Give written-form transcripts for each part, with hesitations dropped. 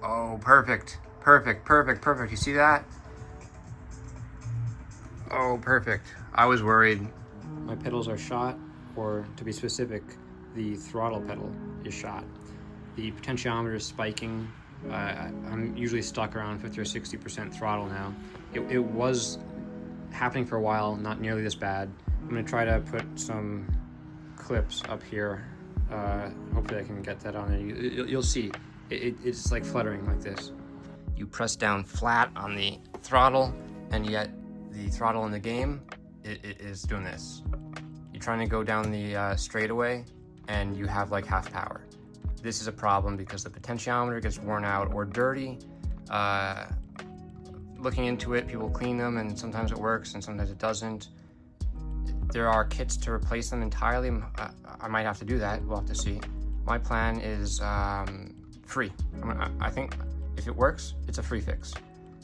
Oh, perfect. Perfect, perfect, perfect. You see that? Oh, perfect. I was worried. My pedals are shot, or to be specific, the throttle pedal is shot. The potentiometer is spiking. I'm usually stuck around 50 or 60% throttle now. It was happening for a while, not nearly this bad. I'm gonna try to put some clips up here. Hopefully I can get that on it. You'll see. It's like fluttering like this. You press down flat on the throttle, and yet the throttle in the game, it is doing this. You're trying to go down the straightaway, and you have like half power. This is a problem because the potentiometer gets worn out or dirty. Looking into it, people clean them, and sometimes it works and sometimes it doesn't. There are kits to replace them entirely. I might have to do that, we'll have to see. My plan is free. I think if it works, it's a free fix.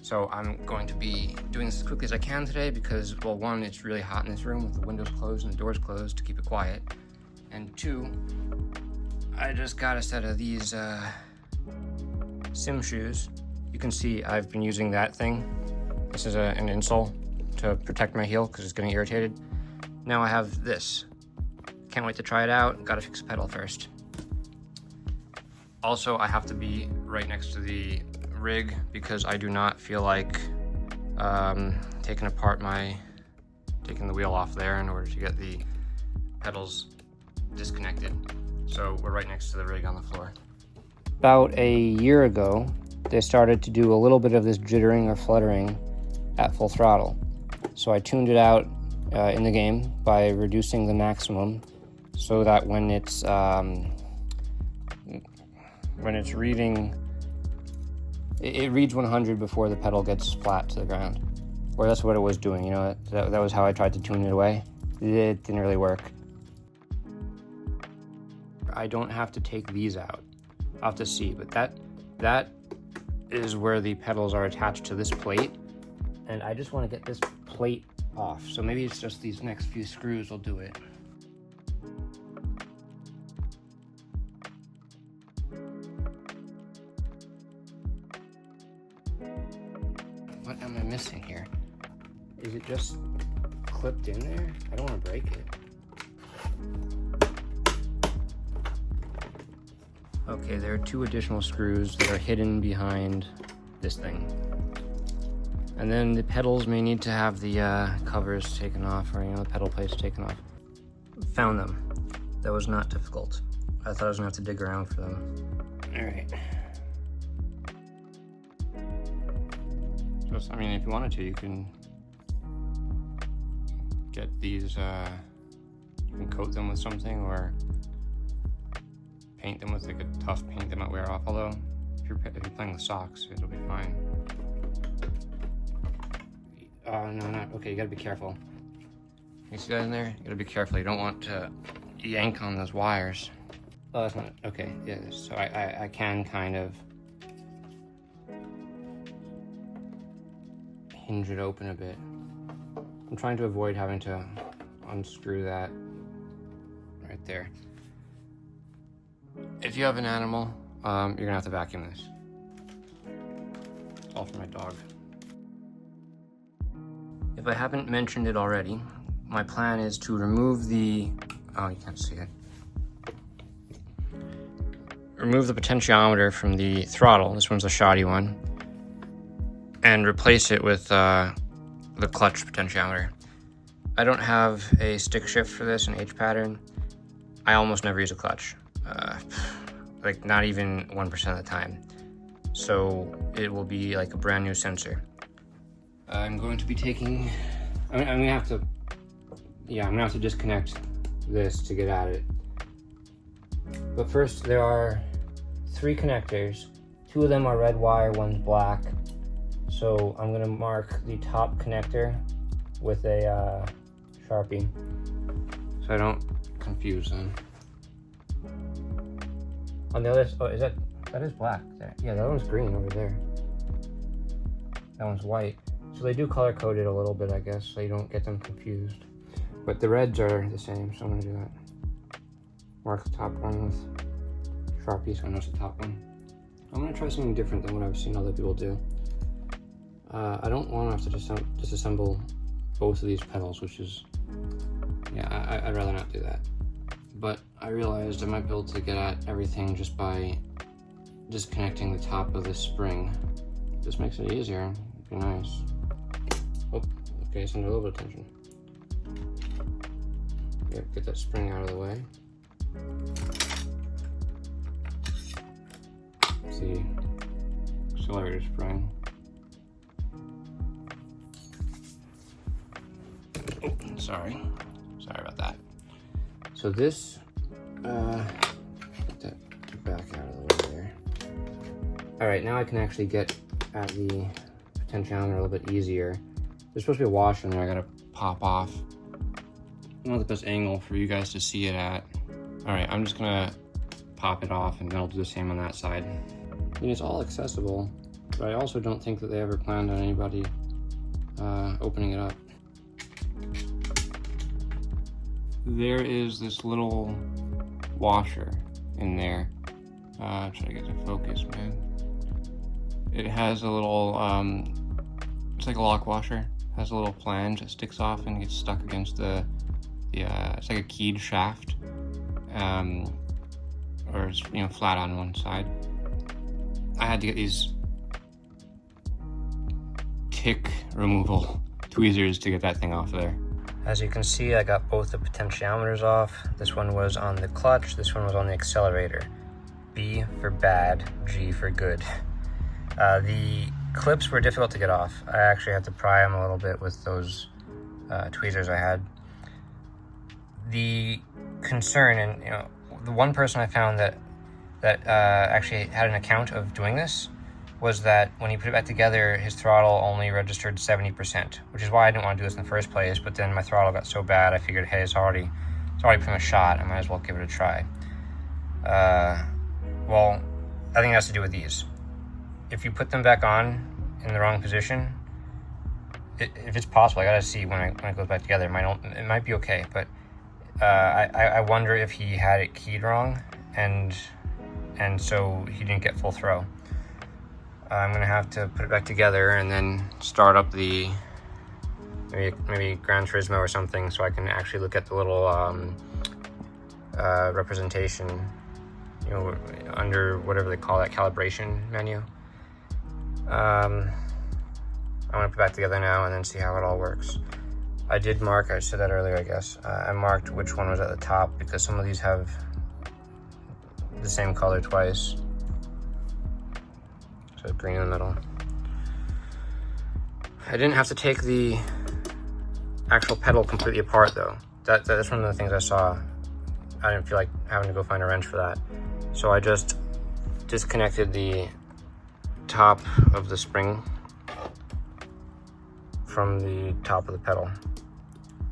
So I'm going to be doing this as quickly as I can today because, well, one, it's really hot in this room with the windows closed and the doors closed to keep it quiet. And two, I just got a set of these sim shoes. You can see I've been using that thing. This is an insole to protect my heel because it's getting irritated. Now I have this. Can't wait to try it out. Gotta fix the pedal first. Also, I have to be right next to the rig because I do not feel like taking the wheel off there in order to get the pedals disconnected. So we're right next to the rig on the floor. About a year ago, they started to do a little bit of this jittering or fluttering at full throttle. So I tuned it out in the game by reducing the maximum so that when it's reading, it reads 100 before the pedal gets flat to the ground. Or that's what it was doing, you know, that was how I tried to tune it away. It didn't really work. I don't have to take these out. I'll have to see, but that is where the pedals are attached to this plate, and I just want to get this plate off. So maybe it's just these next few screws will do it. What am I missing here? Is it just clipped in there? I don't want to break it. Okay, there are two additional screws that are hidden behind this thing. And then the pedals may need to have the covers taken off, or, you know, the pedal plates taken off. Found them. That was not difficult. I thought I was gonna have to dig around for them. All right. So, I mean, if you wanted to, you can get these, you can coat them with something, or paint them with like a tough paint that might wear off, although if you're playing with socks, it'll be fine. No, okay, you gotta be careful. You see that in there? You gotta be careful, you don't want to yank on those wires. Oh, that's not, okay, yeah, so I can kind of hinge it open a bit. I'm trying to avoid having to unscrew that right there. If you have an animal, you're gonna have to vacuum this. It's all for my dog. If I haven't mentioned it already, my plan is to remove the, oh, you can't see it. Remove the potentiometer from the throttle, this one's a shoddy one, and replace it with the clutch potentiometer. I don't have a stick shift for this, an H pattern. I almost never use a clutch. Like not even 1% of the time. So it will be like a brand new sensor. I'm going to be taking, I'm gonna have to disconnect this to get at it. But first, there are 3 connectors. 2 of them are red wire, one's black. So I'm gonna mark the top connector with a Sharpie so I don't confuse them. On the other, oh, that is black there. Yeah, that one's green over there. That one's white. So they do color code it a little bit, I guess, so you don't get them confused. But the reds are the same, so I'm gonna do that. Mark the top one with Sharpie so I know it's the top one. I'm gonna try something different than what I've seen other people do. I don't want to have to disassemble both of these pedals, which is, yeah, I'd rather not do that. But I realized I might be able to get at everything just by disconnecting the top of this spring. This makes it easier. It'd be nice. Oh, okay, it's under a little bit of tension. Yeah, get that spring out of the way. The accelerator spring. Oh, sorry about that. So this, get that back out of the way there. All right, now I can actually get at the potentiometer a little bit easier. There's supposed to be a washer in there I gotta pop off. Not the best angle for you guys to see it at. All right, I'm just gonna pop it off and then I'll do the same on that side. I mean, it's all accessible, but I also don't think that they ever planned on anybody opening it up. There is this little washer in there. Try to get to focus, man. It has a little, it's like a lock washer. It has a little flange that sticks off and gets stuck against it's like a keyed shaft. Or it's, you know, flat on one side. I had to get these tick removal tweezers to get that thing off there. As you can see, I got both the potentiometers off. This one was on the clutch, this one was on the accelerator. B for bad, G for good. The clips were difficult to get off. I actually had to pry them a little bit with those tweezers I had. The concern, and you know, the one person I found that actually had an account of doing this was that when he put it back together, his throttle only registered 70%, which is why I didn't want to do this in the first place. But then my throttle got so bad, I figured, hey, it's already pretty much shot. I might as well give it a try. Well, I think it has to do with these. If you put them back on in the wrong position, if it's possible, I gotta see when it goes back together. It might be okay, but I wonder if he had it keyed wrong, and so he didn't get full throw. I'm gonna have to put it back together and then start up the maybe Gran Turismo or something, so I can actually look at the little representation, you know, under whatever they call that calibration menu. I'm gonna put it back together now and then see how it all works. I did mark, I said that earlier, I guess. I marked which one was at the top because some of these have the same color twice. So green in the middle. I didn't have to take the actual pedal completely apart though. That's one of the things I saw. I didn't feel like having to go find a wrench for that. So I just disconnected the top of the spring from the top of the pedal.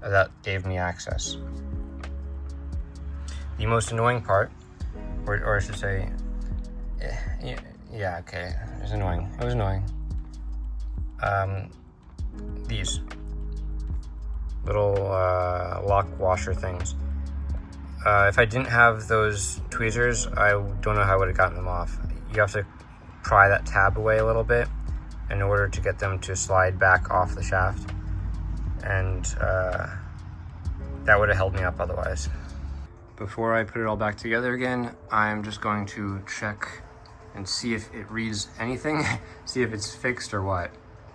That gave me access. The most annoying part, or I should say, yeah, okay, it was annoying. It was annoying. These little lock washer things. If I didn't have those tweezers, I don't know how I would have gotten them off. You have to pry that tab away a little bit in order to get them to slide back off the shaft. And that would have held me up otherwise. Before I put it all back together again, I'm just going to check and see if it reads anything, see if it's fixed or what.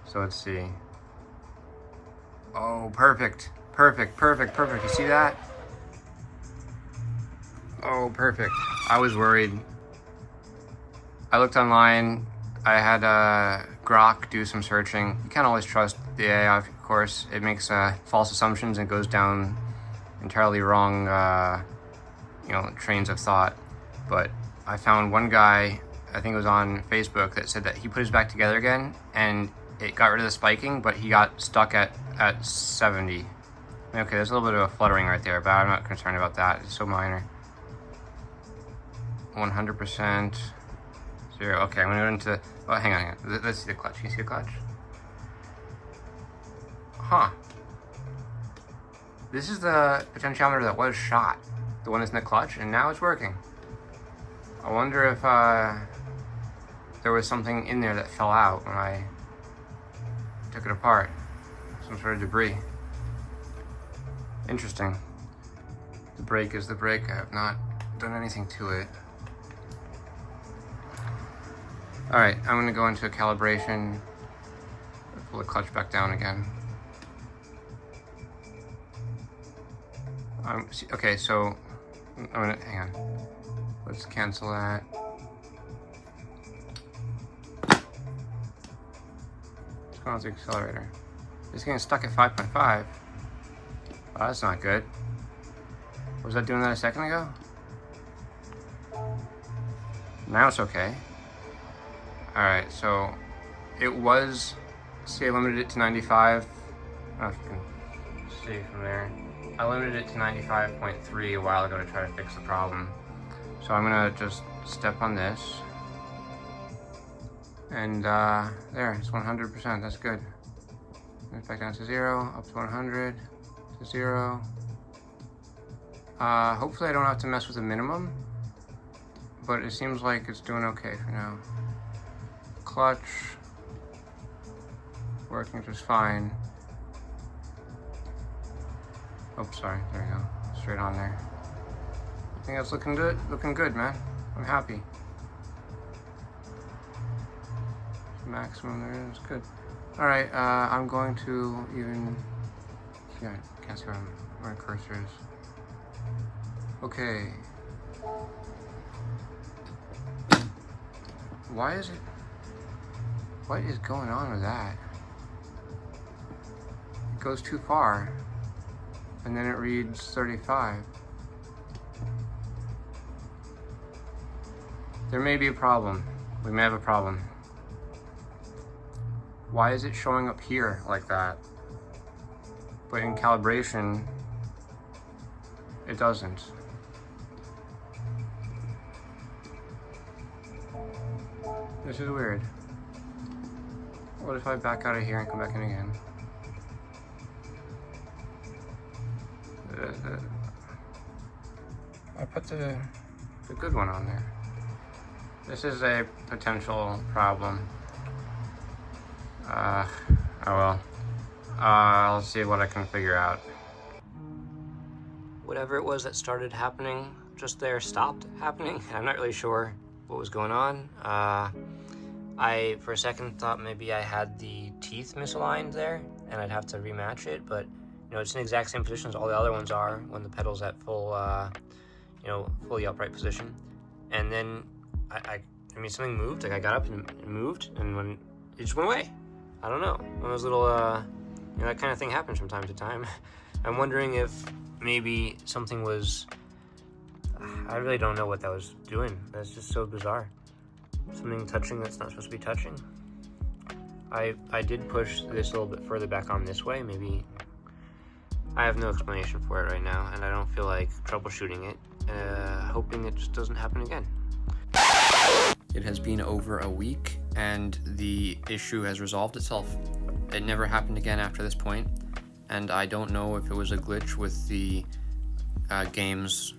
So let's see. Oh, perfect, perfect, perfect, perfect. You see that? Oh, perfect. I was worried. I looked online. I had Grok do some searching. You can't always trust the AI, of course. It makes false assumptions and goes down entirely wrong, trains of thought. But I found one guy, I think it was on Facebook, that said that he put his back together again and it got rid of the spiking, but he got stuck at 70. Okay, there's a little bit of a fluttering right there, but I'm not concerned about that. It's so minor. 100%. 0. Okay, I'm gonna go into, oh, hang on. Let's see the clutch. Can you see the clutch? Huh. This is the potentiometer that was shot. The one that's in the clutch, and now it's working. I wonder if there was something in there that fell out when I took it apart. Some sort of debris. Interesting. The brake is the brake. I have not done anything to it. All right, I'm gonna go into a calibration. Pull the clutch back down again. Okay, so I'm gonna, hang on. Let's cancel that. What's going on with the accelerator? It's getting stuck at 5.5. Oh, that's not good. Was that doing that a second ago? Now it's okay. All right, so it was, see, I limited it to 95. I don't know if you can see from there. I limited it to 95.3 a while ago to try to fix the problem. So I'm gonna just step on this. And there, it's 100%, that's good. Back down to 0, up to 100, to 0. Hopefully I don't have to mess with the minimum, but it seems like it's doing okay for now. Clutch, working just fine. Oh, sorry, there we go, straight on there. I think that's looking good, man. I'm happy. Maximum there is good. All right, I'm going to even, yeah, I can't see where my cursor is. Okay. What is going on with that? It goes too far, and then it reads 35. There may be a problem. We may have a problem. Why is it showing up here like that? But in calibration, it doesn't. This is weird. What if I back out of here and come back in again? I put the good one on there. This is a potential problem. Oh well. I'll see what I can figure out. Whatever it was that started happening just there stopped happening. I'm not really sure what was going on. I, for a second, thought maybe I had the teeth misaligned there and I'd have to rematch it, but you know, it's in the exact same position as all the other ones are when the pedal's at full, you know, fully upright position. And then I mean, something moved. Like I got up and moved, and when it just went away. I don't know. One of those little, you know, that kind of thing happens from time to time. I'm wondering if maybe something was. I really don't know what that was doing. That's just so bizarre. Something touching that's not supposed to be touching. I did push this a little bit further back on this way. Maybe I have no explanation for it right now, and I don't feel like troubleshooting it. Hoping it just doesn't happen again. It has been over a week, and the issue has resolved itself. It never happened again after this point, and I don't know if it was a glitch with the game's,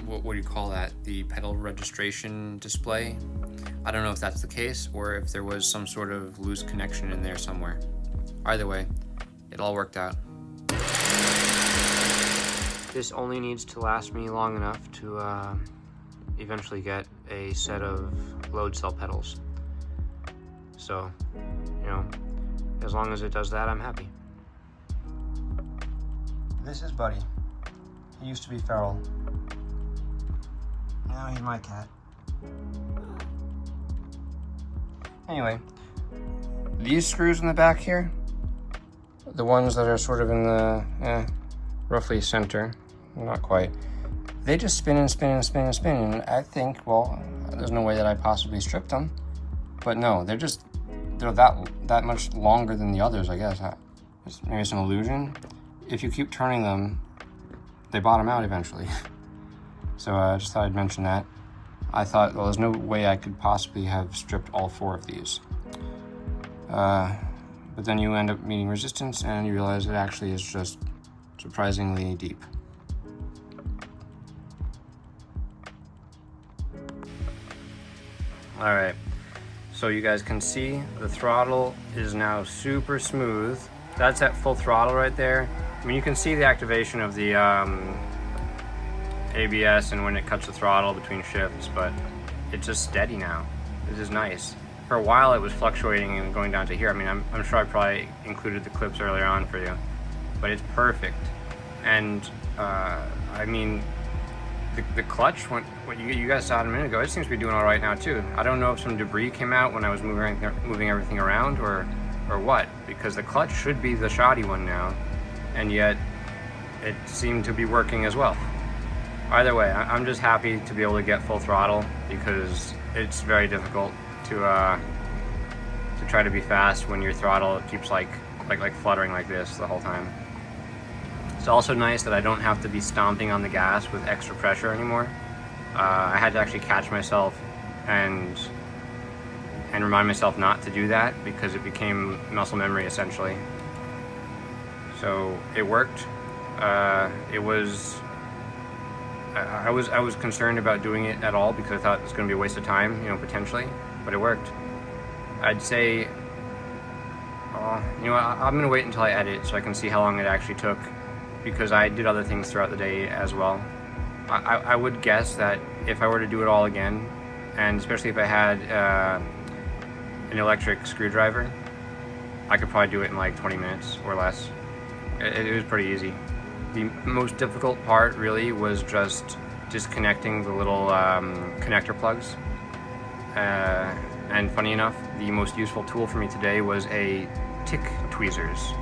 what do you call that? The pedal registration display. I don't know if that's the case, or if there was some sort of loose connection in there somewhere. Either way, it all worked out. This only needs to last me long enough to eventually get a set of load cell pedals. So, you know, as long as it does that, I'm happy. This is Buddy. He used to be feral. Now he's my cat. Anyway, these screws in the back here, the ones that are sort of in the, roughly center, not quite, they just spin and spin and spin and spin, and I think, well, there's no way that I possibly stripped them, but no, they're that much longer than the others, I guess. Maybe it's an illusion. If you keep turning them, they bottom out eventually. So I just thought I'd mention that. I thought, well, there's no way I could possibly have stripped all 4 of these. But then you end up meeting resistance and you realize it actually is just surprisingly deep. All right, So you guys can see the throttle is now super smooth. That's at full throttle right there. I mean, you can see the activation of the ABS and when it cuts the throttle between shifts, but it's just steady now. This is nice. For a while it was fluctuating and going down to here. I mean, I'm sure I probably included the clips earlier on for you, but it's perfect. And I mean, the clutch, what you guys saw it a minute ago, it seems to be doing all right now too. I don't know if some debris came out when I was moving everything around or what, because the clutch should be the shoddy one now, and yet it seemed to be working as well. Either way, I'm just happy to be able to get full throttle, because it's very difficult to try to be fast when your throttle keeps like fluttering like this the whole time. It's also nice that I don't have to be stomping on the gas with extra pressure anymore. I had to actually catch myself and remind myself not to do that, because it became muscle memory essentially. So it worked. I was concerned about doing it at all, because I thought it was going to be a waste of time, you know, potentially, but it worked. I'd say, you know, I'm going to wait until I edit so I can see how long it actually took, because I did other things throughout the day as well. I would guess that if I were to do it all again, and especially if I had an electric screwdriver, I could probably do it in like 20 minutes or less. It was pretty easy. The most difficult part really was just disconnecting the little connector plugs. And funny enough, the most useful tool for me today was a tick tweezers.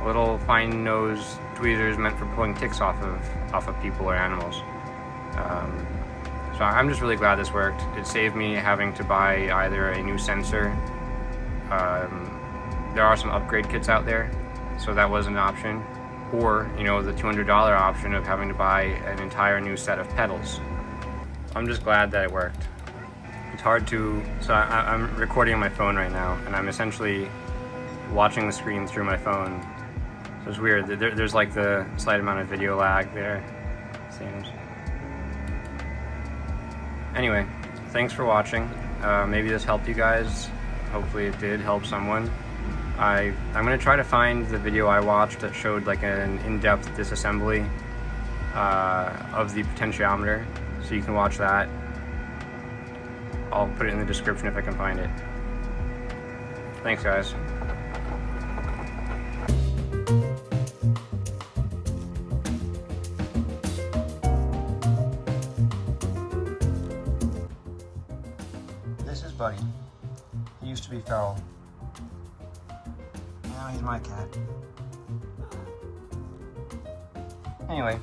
Little fine nose tweezers meant for pulling ticks off of people or animals. So I'm just really glad this worked. It saved me having to buy either a new sensor. There are some upgrade kits out there, so that was an option. Or, you know, the $200 option of having to buy an entire new set of pedals. I'm just glad that it worked. It's hard to, so I'm recording on my phone right now, and I'm essentially watching the screen through my phone. So it's weird, there's like the slight amount of video lag there, seems. Anyway, thanks for watching. Maybe this helped you guys. Hopefully it did help someone. I'm gonna try to find the video I watched that showed like an in-depth disassembly of the potentiometer, so you can watch that. I'll put it in the description if I can find it. Thanks, guys. This is Buddy. He used to be feral. Now he's my cat. Anyway,